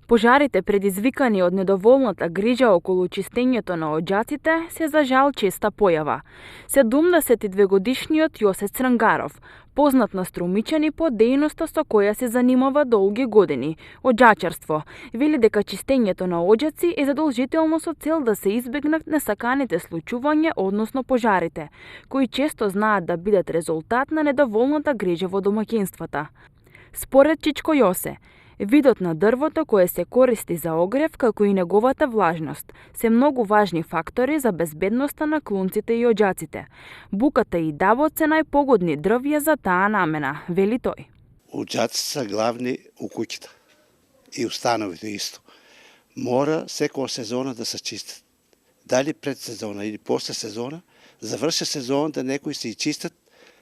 Пожарите предизвикани од недоволната грижа околу чистењето на оџаците се за жал честа појава. 72-годишниот Јосе Црнгаров, познат на Струмичани по дејноста со која се занимава долги години, оџачарство, вели дека чистењето на оџаци е задолжително со цел да се избегнат несаканите случувања, односно пожарите, кои често знаат да бидат резултат на недоволната грижа во домаќинствата. Според Чичко Јосе, видот на дрвото кое се користи за огрев, како и неговата влажност, се многу важни фактори за безбедноста на клунците и оџаците. Буката и дабот се најпогодни дрвја за таа намена, вели тој. Оџаците се главни у куќата и установите исто. Мора секоја сезона да се чистат. Дали пред сезона или после сезона, заврши сезоната, некои се и чистат,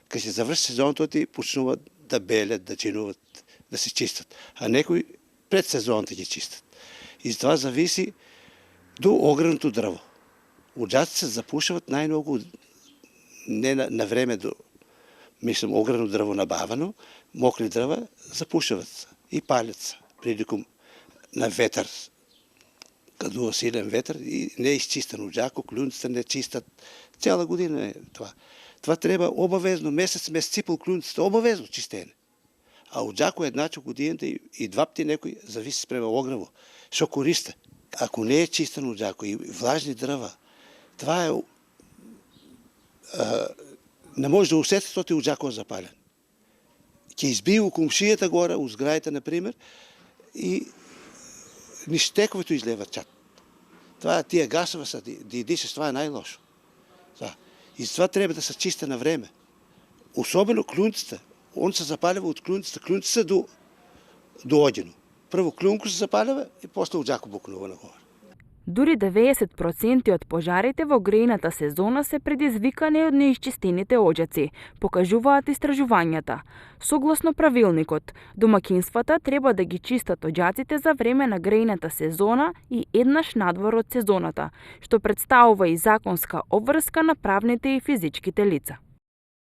кога се заврши сезоната, ти почнуваат да белят, да чинуват, да се чистат, а некои пред сезоната ги чистат. И това зависи до огревното дрво. Оџаците се запушават најмногу не на време до, огревно дрво набавено, мокри дрва запушават се и палят се приликом на ветер. Кадува силен ветер и не е изчистено оџако, клюнците не чистат. Цяла година е това. Това треба обавезно, месец ципал клюнците, обавезно чистене. А оџако едначе годината и два пти некој зависи спрема огрево. Шо користе? Ако не е чистено оџако и влажни дрва, това е не може да усети што ти оџако е запален. Ќе избие у комшијата горе, у зграите, например, и ништековето излева чат. Това тие гасове са, да дишеш, това е најлошо. И това треба да се чисте на време. Особено клюнците. Он се запалива од клюнците. Клюнците до одино. Прво клюнко се запалива и после оџако букнува нагоре. Дури 90% од пожарите во грејната сезона се предизвикани од неисчистените оџаци, покажуваат истражувањата. Согласно правилникот, домаќинствата треба да ги чистат оџаците за време на грејната сезона и еднаш надвор од сезоната, што претставува и законска обврска на правните и физичките лица.